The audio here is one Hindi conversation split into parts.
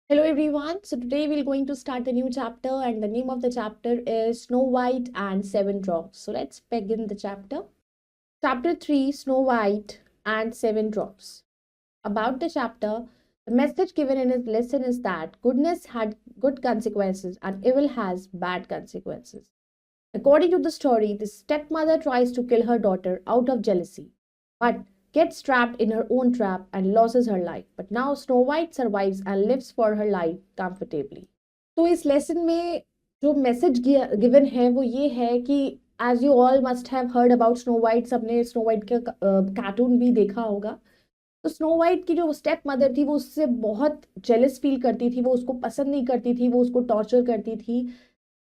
Hello everyone. So today we're going to start a new chapter and the name of the chapter is Snow White and Seven Dwarfs. So let's begin the chapter. Chapter 3, Snow White and Seven Dwarfs. About the chapter, the message given in his lesson is that goodness had good consequences and evil has bad consequences. According to the story, the stepmother tries to kill her daughter out of jealousy, but gets trapped in her own trap and loses her life. But now Snow White survives and lives for her life comfortably. तो इस लेसन में जो मैसेज गिवन है वो ये है कि as you all must have heard about Snow White, सबने स्नो वाइट का कार्टून भी देखा होगा। तो स्नो वाइट की जो स्टेप मदर थी वो उससे बहुत जेलस फील करती थी, वो उसको पसंद नहीं करती थी, वो उसको टॉर्चर करती थी,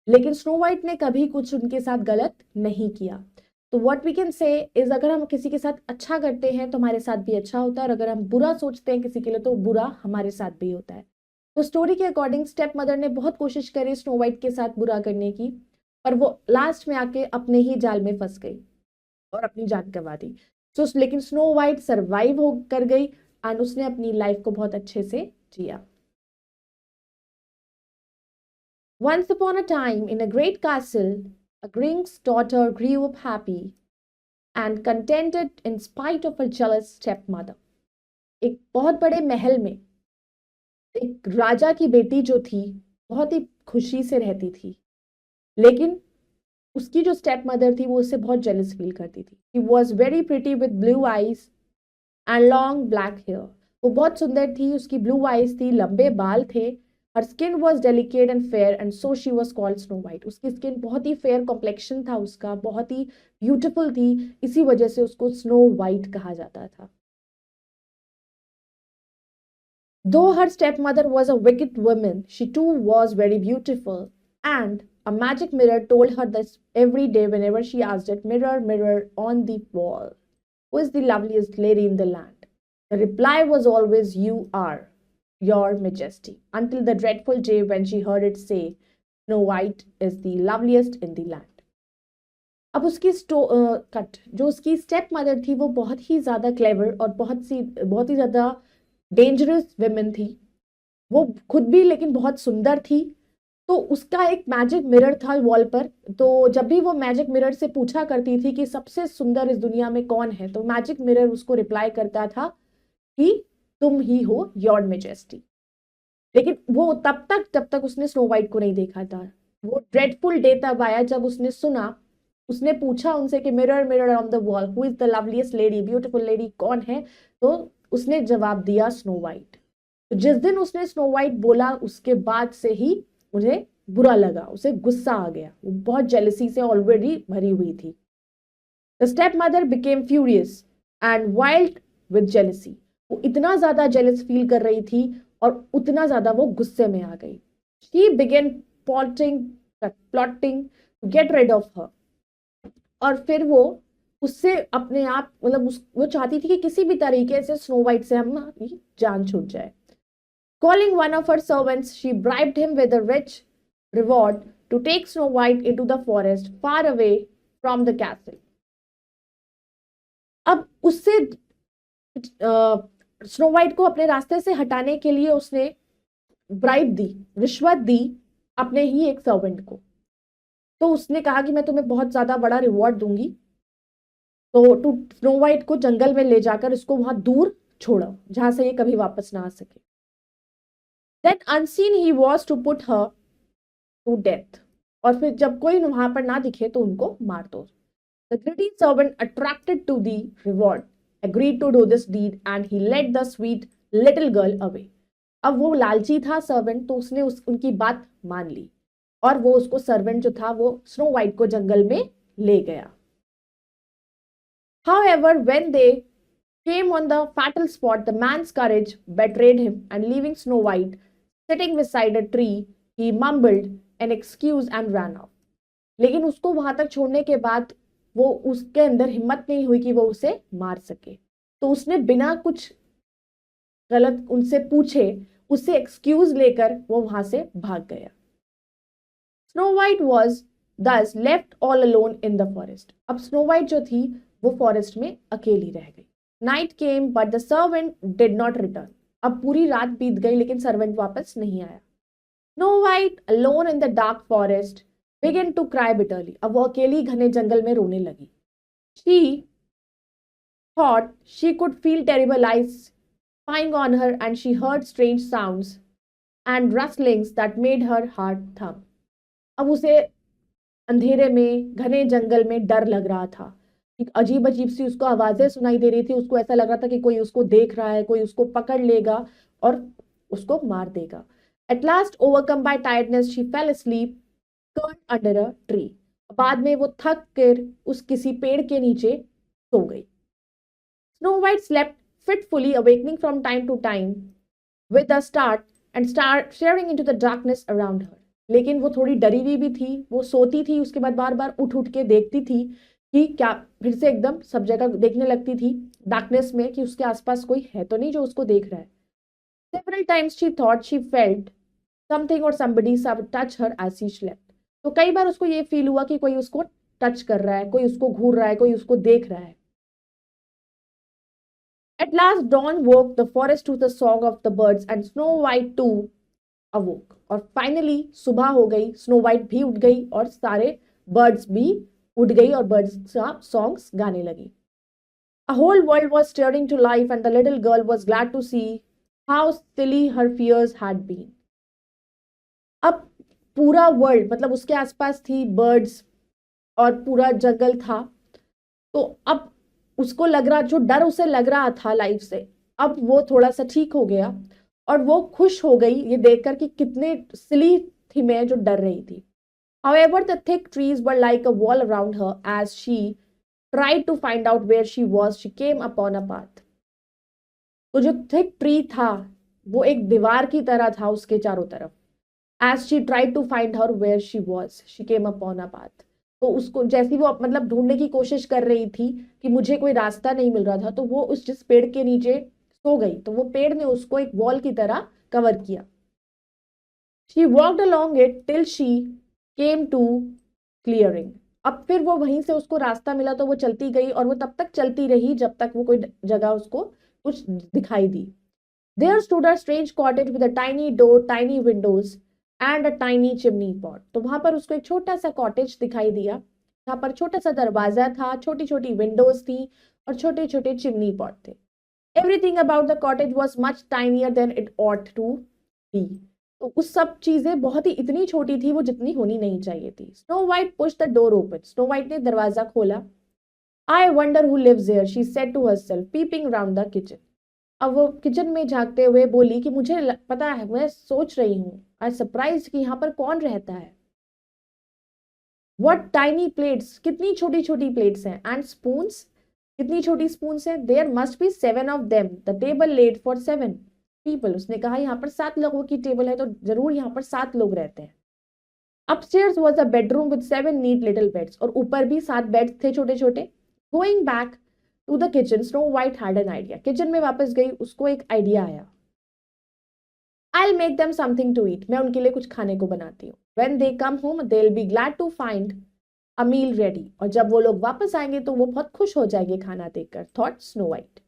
लेकिन स्नो वाइट ने कभी कुछ उनके साथ गलत नहीं किया। तो what we can say is अगर हम किसी के साथ अच्छा करते हैं तो हमारे साथ भी अच्छा होता है, और अगर हम बुरा सोचते हैं किसी के लिए तो बुरा हमारे साथ भी होता है। तो स्टोरी के अकॉर्डिंग स्टेप मदर ने बहुत कोशिश करी स्नो वाइट के साथ बुरा करने की, पर वो लास्ट में आके अपने ही जाल में फंस गई और अपनी जान गंवा दी। तो लेकिन स्नो वाइट सरवाइव हो कर गई एंड उसने अपनी लाइफ को बहुत अच्छे से जिया। Once upon a time, in a great castle, a king's daughter grew up happy and contented in spite of her jealous stepmother. एक बहुत बड़े महल में एक राजा की बेटी जो थी बहुत ही खुशी से रहती थी, लेकिन उसकी जो स्टेप मदर थी वो उससे बहुत जेलस फील करती थी। She was very pretty with blue eyes and long black hair. वो बहुत सुंदर थी, उसकी ब्लू आईज थी, लंबे बाल थे। Her skin was delicate and fair and so she was called snow white. उसकी स्किन बहुत ही फेयर कॉम्प्लेक्शन था उसका, बहुत ही ब्यूटिफुल थी, इसी वजह से उसको स्नो वाइट कहा जाता था। Though her stepmother was a wicked woman, she too was very beautiful, and a magic mirror told her this every day whenever she asked it, "Mirror, mirror on the wall, who is the loveliest lady in the land?" The reply was always, "You are, your majesty," until the dreadful day when she heard it say, "Snow White is the loveliest in the land." अब उसकी कट जो उसकी स्टेप मदर थी वो बहुत ही ज़्यादा क्लेवर और बहुत ही ज़्यादा डेंजरस वेमेन थी। वो खुद भी लेकिन बहुत सुंदर थी। तो उसका एक मैजिक मिरर था वॉल पर, तो जब भी वो मैजिक मिरर से पूछा करती थी कि सबसे सुंदर इस दुनिया में कौन है, तो मैजिक मिरर उसको रिप्लाई करता था कि तुम ही हो, योर मेजेस्टी। लेकिन वो तब तक उसने स्नो वाइट को नहीं देखा था। वो ड्रेडफुल डे तब आया जब उसने सुना, उसने पूछा उनसे कि mirror mirror on the wall, who is the loveliest lady, beautiful lady कौन है? तो उसने जवाब दिया स्नो वाइट। तो जिस दिन उसने स्नो वाइट बोला उसके बाद से ही मुझे बुरा लगा, उसे गुस्सा आ गया, वो बहुत जेलसी से ऑलरेडी भरी हुई थी। The step mother became furious and wild with jealousy. वो इतना ज्यादा जेलस फील कर रही थी और उतना ज्यादा वो गुस्से में आ गई। She began plotting to get rid of her. और फिर वो उससे अपने आप मतलब वो चाहती थी कि किसी भी तरीके से स्नो वाइट से हमारी जान छूट जाए। Calling one of her servants, she bribed him with a rich reward to take Snow White into the forest far away from the castle. अब उससे स्नो वाइट को अपने रास्ते से हटाने के लिए उसने ब्राइब दी, रिश्वत दी अपने ही एक सर्वेंट को। तो उसने कहा कि मैं तुम्हें बहुत ज्यादा बड़ा रिवॉर्ड दूंगी, तो टू स्नो वाइट को जंगल में ले जाकर इसको वहां दूर छोड़ो जहां से ये कभी वापस ना आ सके। Then unseen he was to put her to death. और फिर जब कोई वहां पर ना दिखे तो उनको मार दो। The greedy servant, attracted to the reward, agreed to do this deed and he led the sweet little girl away. अब वो लालची था सर्वेंट, तो उसने उनकी बात मान ली और वो उसको सर्वेंट जो था वो स्नो वाइट को जंगल में ले गया। However, when they came on the fatal spot, the man's courage betrayed him and leaving Snow White sitting beside a tree, he mumbled an excuse and ran off. लेकिन उसको वहां तक छोड़ने के बाद वो उसके अंदर हिम्मत नहीं हुई कि वो उसे मार सके, तो उसने बिना कुछ गलत उनसे पूछे उससे एक्सक्यूज लेकर वो वहां से भाग गया। Snow white was thus left all alone in the forest. अब स्नो वाइट जो थी वो फॉरेस्ट में अकेली रह गई। Night came but the servant did not return. अब पूरी रात बीत गई लेकिन सर्वेंट वापस नहीं आया। Snow White alone in the dark forest began to cry bitterly. अब वो अकेली घने जंगल में रोने लगी। She thought she could feel terrible eyes spying on her, and she heard strange sounds and rustlings that made her heart thump. अब उसे अंधेरे में घने जंगल में डर लग रहा था। एक अजीब अजीब सी उसको आवाजें सुनाई दे रही थी। उसको ऐसा लग रहा था कि कोई उसको देख रहा है, कोई उसको पकड़ लेगा और उसको मार देगा। At last overcome bye tiredness she fail asleep curled under a tree. बाद में वो थक कर उस किसी पेड़ के नीचे सो गई। Snow White slept fitfully, awakening from time to time with a start and start staring into the darkness around her. लेकिन वो थोड़ी डरी हुई भी थी। वो सोती थी, उसके बाद बार बार उठ उठ के देखती थी कि क्या, फिर से एकदम सब जगह देखने लगती थी डार्कनेस में कि उसके आसपास कोई है तो नहीं जो उसको देख रहा है। Several times she thought she felt something or somebody touch her as she slept. तो कई बार उसको ये फील हुआ कि कोई उसको टच कर रहा है, कोई उसको घूर रहा है, कोई उसको देख रहा है। At last dawn woke the forest to the song of the birds and Snow White too awoke. और फाइनली सुबह हो गई, स्नो वाइट भी उठ गई और सारे बर्ड्स भी उठ गई और बर्ड्स सॉन्ग्स गाने लगी। A whole world was stirring to life and the little girl was glad to see how silly her fears had been. अब पूरा वर्ल्ड मतलब उसके आसपास थी बर्ड्स और पूरा जंगल था। तो अब उसको लग रहा, जो डर उसे लग रहा था लाइफ से, अब वो थोड़ा सा ठीक हो गया और वो खुश हो गई ये देखकर कि कितने सिली थी मैं जो डर रही थी। However, the thick trees were like a wall around her as she tried to find out where she was. She came upon a path. तो जो थिक ट्री था वो एक दीवार की तरह था उसके चारों तरफ। As she tried to find her where she was, she came upon a path. तो उसको जैसी वो मतलब ढूंढने की कोशिश कर रही थी कि मुझे कोई रास्ता नहीं मिल रहा था, तो वो उस जिस पेड़ के नीचे सो गई तो वो पेड़ ने उसको एक वॉल की तरह कवर किया। She walked along it till she came to clearing. अब फिर वो वहीं से उसको रास्ता मिला तो वो चलती गई और वो तब तक चलती रही जब तक वो कोई जगह उसको कुछ दिखाई दी। There stood a strange cottage with a tiny door, tiny windows and a tiny chimney pot. तो वहां पर उसको एक छोटा सा कॉटेज दिखाई दिया जहां पर छोटा सा दरवाजा था, छोटी छोटी विंडोज थी और छोटे छोटे चिमनी पॉट थे। Everything about the cottage was much tinier than it ought to be. तो उस सब चीजें बहुत ही इतनी छोटी थी वो जितनी होनी नहीं चाहिए थी। Snow White push the door open. Snow White ने दरवाजा खोला। I wonder who lives here, she said to herself peeping round the kitchen. अब वो किचन में झांकते हुए बोली कि मुझे पता है, मैं सोच रही हूँ, आई सरप्राइज कि यहाँ पर कौन रहता है। व्हाट टाइनी प्लेट्स, कितनी छोटी छोटी प्लेट्स हैं, एंड स्पून्स, कितनी छोटी स्पून्स हैं। There must be 7 of them, the table laid for 7 people. उसने कहा यहाँ पर 7 लोगों की टेबल है तो जरूर यहाँ पर 7 लोग रहते हैं। Upstairs was a bedroom with 7 neat little beds. और ऊपर भी 7 बेड्स थे छोटे छोटे। Going back to the kitchen, Snow White had an idea. Kitchen में वापस गई, उसको एक आइडिया आया। I'll make them something to eat. मैं उनके लिए कुछ खाने को बनाती हूँ। When they come home, they'll be glad to find a meal ready. और जब वो लोग वापस आएंगे तो वो बहुत खुश हो जाएंगे खाना देखकर, thought Snow White.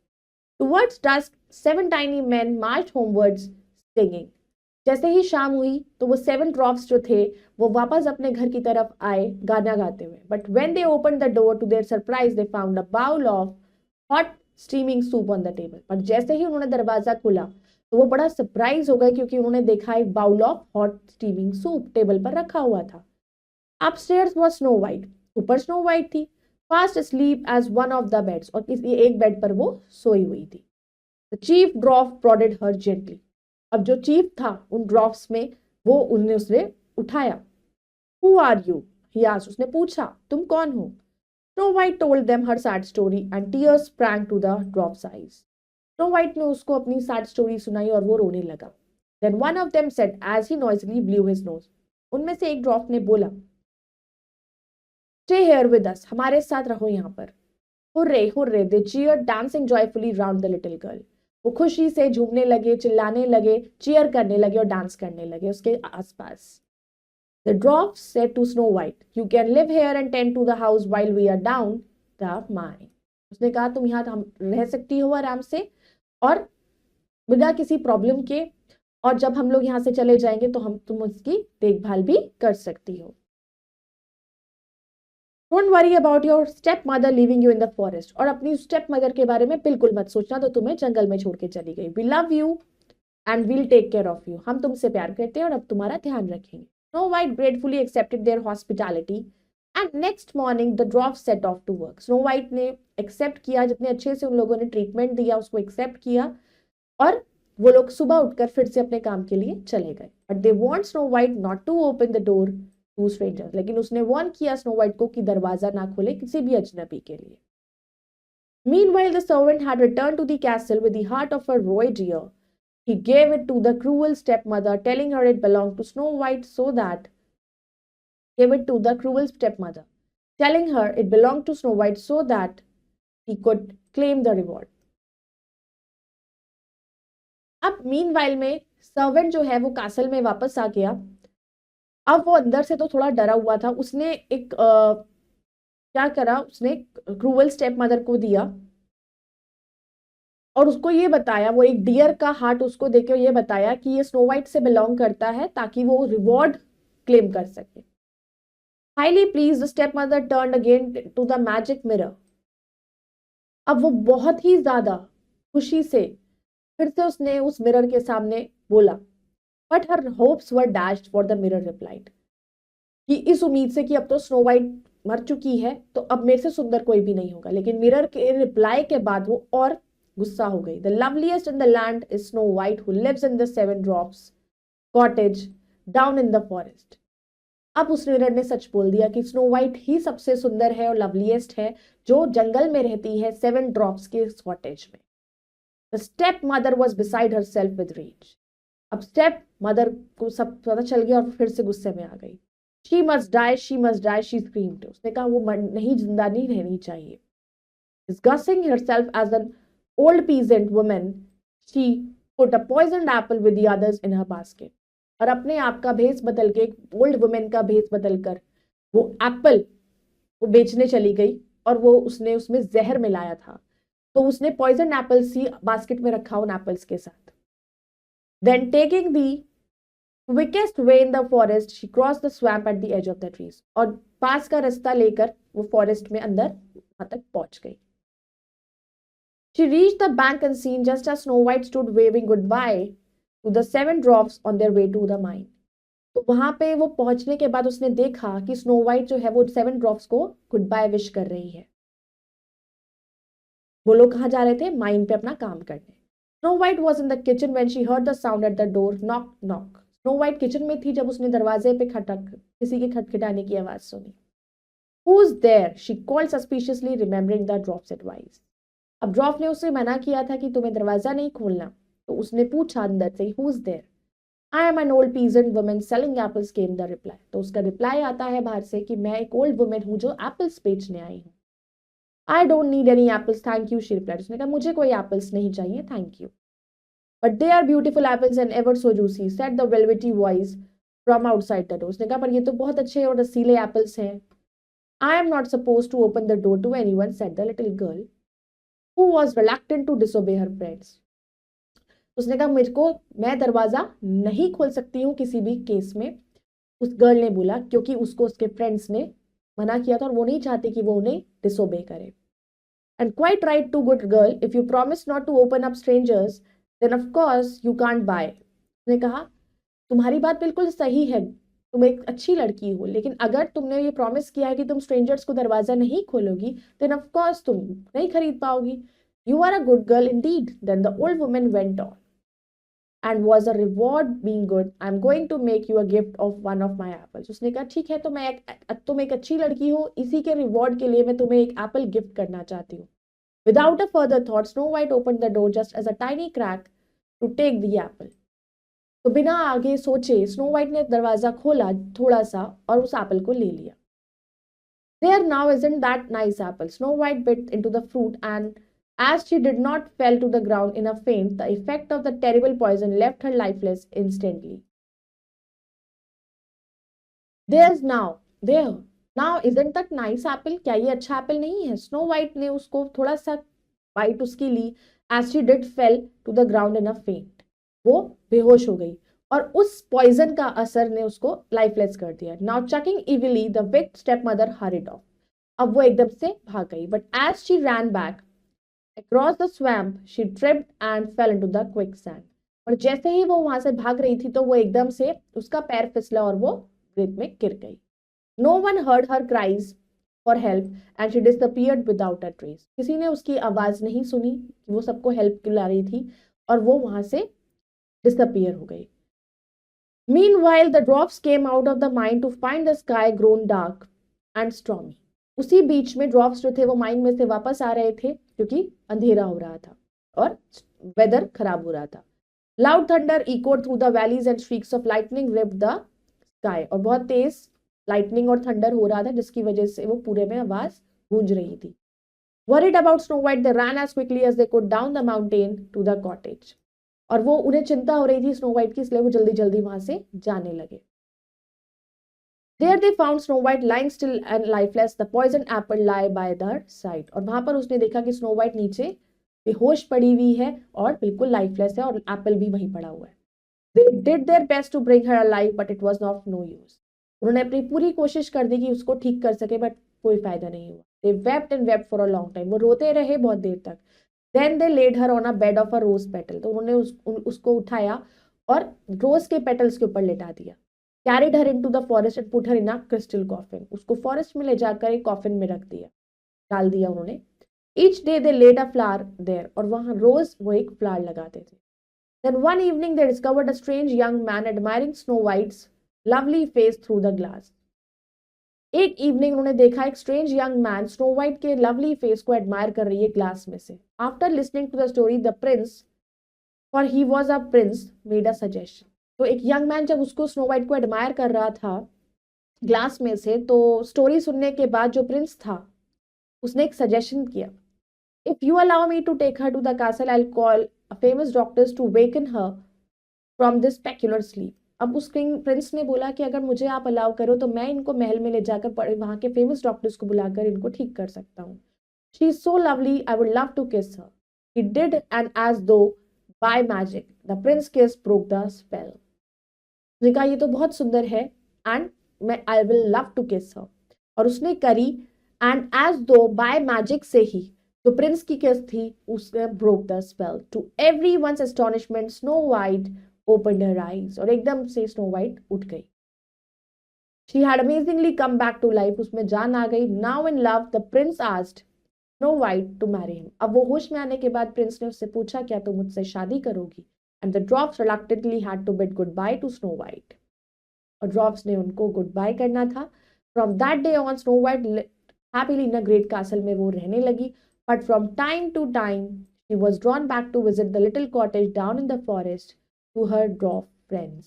Towards dusk, 7 tiny men marched homewards singing. जैसे ही शाम हुई तो वो 7 ड्रॉप्स जो थे वो वापस अपने घर की तरफ आए गाना गाते हुए। But when they opened the door, to their surprise, they found a bowl of hot steaming soup on the table. पर जैसे ही उन्होंने दरवाजा खोला तो वो बड़ा सरप्राइज हो गए क्योंकि उन्होंने देखा एक bowl of hot steaming soup table पर रखा हुआ था। अपस्टेयर्स वाज स्नो वाइट, ऊपर स्नो वाइट थी, fast asleep as one of the beds, और किसी एक बेड पर वो सोई हुई थी। The chief dwarf prodded her gently. अब जो चीफ था उन ड्रॉफ्स में वो उसने उठाया। Who are you? He asked. उसने पूछा तुम कौन हो? Snow White told them her sad story and tears sprang to the dwarf's eyes. Snow White ने उसको अपनी सैड स्टोरी सुनाई और वो रोने लगा। Then one of them said as he noisily blew his nose. उनमें से एक ड्रॉफ ने बोला Stay here with us. हमारे साथ रहो यहाँ पर। Hooray, hooray! They cheered, dancing joyfully round the little girl. वो खुशी से झूमने लगे, चिल्लाने लगे, चीयर करने लगे और डांस करने लगे उसके आसपास। The dwarf said to Snow White, "You can live here and tend to the house while we are down the mine." उसने कहा तुम यहाँ रह सकती हो आराम से और बिना किसी प्रॉब्लम के, और जब हम लोग यहाँ से चले जाएंगे तो तुम उसकी देखभाल भी कर सकती हो। Don't worry about your step mother living you in the forest, और अपनी स्टेप मदर के बारे में बिल्कुल मत सोचना तो तुम्हें जंगल में छोड़ के चली गई। We love you and we'll take care of you, हम तुमसे प्यार करते हैं और अब तुम्हारा ध्यान रखेंगे। Snow White gratefully accepted their hospitality and next morning the dwarf set off to work. Snow White ने एक्सेप्ट किया, जितने अच्छे से उन लोगों ने ट्रीटमेंट दिया उसको एक्सेप्ट किया, और वो लोग सुबह उठकर फिर से अपने काम के लिए चले गए। But they want Snow White not to open the door to strangers, लेकिन उसने वार्न किया स्नो वाइट को कि दरवाजा ना खोले किसी भी अजनबी के लिए। Meanwhile, the servant had returned to the castle with the heart of a roy deer. He gave it to the cruel stepmother, telling her it belonged to Snow White so that he could claim the reward. अब मीनवाइल में सर्वेंट जो है वो कासल में वापस आ गया। अब वो अंदर से तो थोड़ा डरा हुआ था। उसने एक क्या करा, उसने क्रूअल स्टेप मदर को दिया और उसको ये बताया, वो एक डियर का हार्ट उसको देकर ये बताया कि ये स्नो वाइट से बिलोंग करता है ताकि वो रिवॉर्ड क्लेम कर सके। Highly pleased the stepmother turn again to the magic mirror. अब वो बहुत ही ज्यादा खुशी से फिर से उसने उस मिरर के सामने बोला, but her hopes were dashed for the mirror replied, कि इस उम्मीद से कि अब तो स्नो वाइट मर चुकी है तो अब मेरे से सुंदर कोई भी नहीं होगा। लेकिन मिरर के रिप्लाई के बाद वो और गुस्सा हो गई। The loveliest in the land is Snow White who lives in the 7 dwarfs cottage down in the forest. अब उस मिरर ने सच बोल दिया कि स्नो वाइट ही सबसे सुंदर है और लवलीएस्ट है जो जंगल में रहती है 7 ड्रॉप्स के कॉटेज में। The stepmother was beside herself with rage. अब स्टेप मदर को सब पता चल गया और फिर से गुस्से में आ गई। She must die, she must die, she screamed. उसने कहा वो नहीं, जिंदा नहीं रहनी चाहिए। Disguising herself as an old peasant woman, she put a poisoned apple with the others in her basket. और अपने आप का भेष बदल के, एक ओल्ड वुमेन का भेष बदल कर वो एप्पल वो बेचने चली गई और वो उसने उसमें जहर मिलाया था, तो उसने पॉइजन एप्पल्स ही बास्केट में रखा उन एप्पल्स के साथ। Then taking the quickest way in the forest she cross the swamp at the edge of the trees, और पास का रास्ता लेकर वो फॉरेस्ट में अंदर वहां तक पहुंच गई। She reached the bank unseen just as Snow White stood waving goodbye to the 7 dwarfs on their way to the mine. तो वहां पे वो पहुंचने के बाद उसने देखा कि स्नो वाइट जो है वो 7 ड्रॉप्स को गुड बाय विश कर रही है। वो लोग कहाँ जा रहे थे? माइन पे अपना काम करने। Snow white was in the kitchen when she heard the sound at the door knock knock. Snow white kitchen में थी जब उसने दरवाजे पे किसी के खटखटाने की आवाज सुनी। Who's there? She called suspiciously, remembering the dwarf's advice. अब ड्रॉफ ने उसे मना किया था कि तुम्हें दरवाजा नहीं खोलना, तो उसने पूछा अंदर से, Who's there? I am an old peasant woman selling apples, came the reply. तो उसका रिप्लाई आता है बाहर से कि मैं एक ओल्ड वुमेन हूं जो एप्पल्स बेचने आई हूं। I don't need any apples, thank you, she replied. उसने कहा मुझे कोई एप्पल्स नहीं चाहिए, thank you. But they are beautiful apples and ever so juicy, said the velvety voice from outside the door. उसने कहा पर ये तो बहुत अच्छे और रसीले एप्पल्स हैं। I am not supposed to open the door to anyone, said the little girl, who was reluctant to disobey her friends. उसने कहा मैं दरवाजा नहीं खोल सकती हूँ किसी भी केस में, उस गर्ल ने बोला, क्योंकि उसको उसके फ्रेंड्स ने मना किया था और वो नहीं चाहती कि वो उन्हें डिसोबे करे। And quite right too good girl, if you promise not to open up strangers then of course you can't buy. उसने कहा तुम्हारी बात बिल्कुल सही है, तुम एक अच्छी लड़की हो, लेकिन अगर तुमने ये प्रॉमिस किया है कि तुम स्ट्रेंजर्स को दरवाजा नहीं खोलोगी देन ऑफ कोर्स तुम नहीं खरीद पाओगी। You are a good girl indeed. Then the old woman went on, and was a reward being good, I'm going to make you a gift of one of my apples. उसने कहा ठीक है, तो तुम एक अच्छी लड़की हो, इसी के रिवॉर्ड के लिए मैं तुम्हें एक एप्पल गिफ्ट करना चाहती हूँ। Without a further thought, Snow White opened the door just as a tiny crack to take the apple. तो बिना आगे सोचे स्नो वाइट ने दरवाजा खोला थोड़ा सा और उस एप्पल को ले लिया। There now isn't that nice apple. Snow White bit into the fruit and as she did not fell to the ground in a faint, the effect of the terrible poison left her lifeless instantly. There now isn't that nice apple? क्या ये अच्छा एप्पल नहीं है? स्नो वाइट ने उसको थोड़ा सा बाइट उसकी ली as she did fell to the ground in a faint. वो बेहोश हो गई और उस पॉइजन का असर ने उसको लाइफलेस कर दिया. Now chucking evilly, the wicked stepmother hurried off. अब वो एकदम से भाग गई. But as she ran back across the swamp, she tripped and fell into the quicksand. और जैसे ही वो वहां से भाग रही थी तो वो एकदम से उसका पैर फिसला और वो रेत में गिर गई. No one heard her cries for help and she disappeared without a trace. किसी ने उसकी आवाज नहीं सुनी कि वो सबको हेल्प बुला रही थी और वो वहां से डिसअपियर हो गई. Meanwhile, the dwarfs came out of the mine to find the sky grown dark and stormy. उसी बीच में ड्रॉप्स जो थे वो माइन में से वापस आ रहे थे क्योंकि अंधेरा हो रहा था और वेदर खराब हो रहा था. Loud thunder echoed through the valleys and streaks of lightning ripped the sky. और बहुत तेज लाइटनिंग और थंडर हो रहा था जिसकी वजह से वो पूरे में आवाज गूंज रही थी. Worried about Snow White, they ran as quickly as they could down the mountain to the cottage. और वो उन्हें चिंता हो रही थी स्नो वाइट की, इसलिए वो जल्दी जल्दी वहां से जाने लगे. There they found Snow White lying still and lifeless, the poisoned apple lie by their side. और वहां पर उसने देखा कि स्नो वाइट नीचे बेहोश पड़ी हुई है और बिल्कुल लाइफलेस है और एप्पल भी वहीं पड़ा हुआ है. They did their best to bring her alive, but it was of no use. उन्होंने अपनी पूरी कोशिश कर दी कि उसको ठीक कर सके, बट कोई फायदा नहीं हुआ. They wept and wept for a long time. वो रोते रहे बहुत देर तक. Then they laid her on a bed of a rose petal. तो उन्होंने उसको उठाया और रोज के पेटल्स के ऊपर लेटा दिया. Carried her into the forest and put her in a crystal coffin. उसको फॉरेस्ट में ले जाकर एक कॉफिन में रख दिया, डाल दिया उन्होंने. Each day they laid a flower there. और वहां रोज वो एक फ्लावर लगाते थे. Then one evening they discovered a strange young man admiring Snow White's lovely face through the glass. एक इवनिंग उन्होंने देखा एक strange young man Snow White के लवली फेस को एडमायर कर रही है ग्लास में से. After listening to the story the prince, for he was a prince, made a suggestion. तो एक यंग मैन जब उसको स्नो वाइट को एडमायर कर रहा था ग्लास में से, तो स्टोरी सुनने के बाद जो प्रिंस था उसने एक सजेशन किया. If you allow me to take her to the castle I will call a famous doctors to waken her from this peculiar sleep. अब उस प्रिंस ने बोला कि अगर मुझे आप अलाउ करो तो मैं इनको महल में ले जाकर वहां के फेमस डॉक्टर्स को बुलाकर इनको ठीक कर सकता हूँ. She is so lovely, I would love to kiss her. He did and as though by magic the prince kiss broke the spell. उसने कहा ये तो बहुत सुंदर है एंड मैं I will love to kiss हर. और उसने करी and as though by magic से ही जो प्रिंस की किस थी उसने broke the spell. To everyone's astonishment Snow White opened her eyes. और एकदम से स्नो वाइट उठ गई. She had amazingly come back to life. उसमें जान आ गई. Now in love, the prince asked Snow White to marry him. अब वो होश में आने के बाद प्रिंस ने उससे पूछा क्या तुम मुझसे शादी करोगी? And the dwarfs reluctantly had to bid goodbye to Snow White. और ड्रॉप्स ने उनको goodbye करना था. From that day on, Snow White lived happily in a great castle में वो रहने लगी. But from time to time, she was drawn back to visit the little cottage down in the forest to her dwarf friends.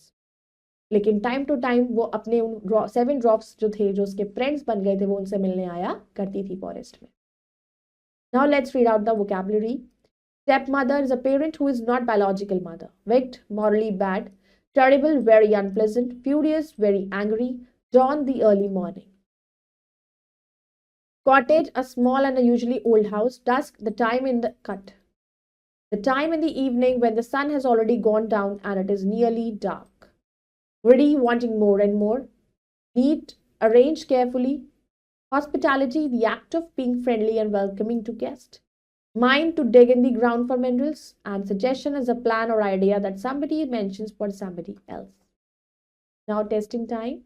लेकिन टाइम टू टाइम वो अपने उन 7 ड्रॉप्स जो थे जो उसके फ्रेंड्स बन गए थे वो उनसे मिलने आया करती थी फॉरेस्ट में. Now let's read out the vocabulary. Stepmother is a parent who is not biological mother. Wicked, morally bad. Terrible, very unpleasant. Furious, very angry. Dawn, the early morning. Cottage, a small and unusually old house. Dusk, the time in the cut. The time in the evening when the sun has already gone down and it is nearly dark. Greedy, wanting more and more. Neat, arranged carefully. Hospitality, the act of being friendly and welcoming to guests. Mind, to dig in the ground for minerals. And suggestion is a plan or idea that somebody mentions for somebody else. Now testing time.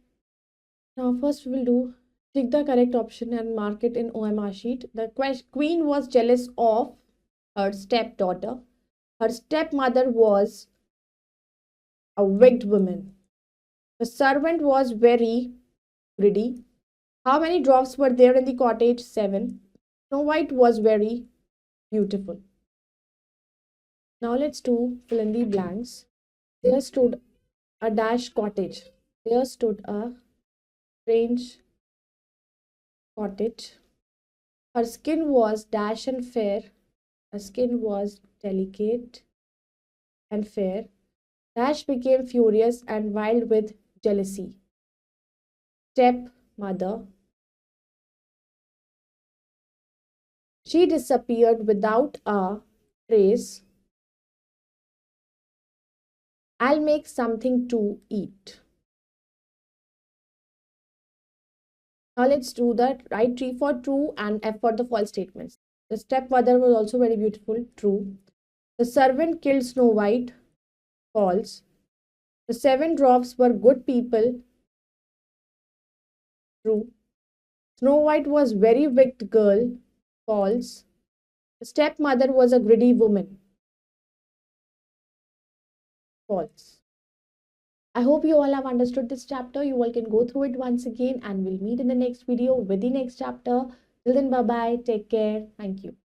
Now first we will do pick the correct option and mark it in OMR sheet. The queen was jealous of her stepdaughter. Her stepmother was a wicked woman. The servant was very greedy. How many dwarfs were there in the cottage? 7. Snow White was very beautiful. Now let's do fill in the blanks. There stood a dash cottage. There stood a strange cottage. Her skin was dash and fair. Her skin was delicate and fair. Dash became furious and wild with jealousy. Stepmother. She disappeared without a trays. I'll make something to eat. Now let's do that. Write T for true and F for the false statements. The stepmother was also very beautiful. True. The servant killed Snow White. False. The 7 dwarfs were good people. True. Snow White was very wicked girl. False. The stepmother was a greedy woman. False. I hope you all have understood this chapter. You all can go through it once again and we'll meet in the next video with the next chapter. Till then, bye bye. Take care. Thank you.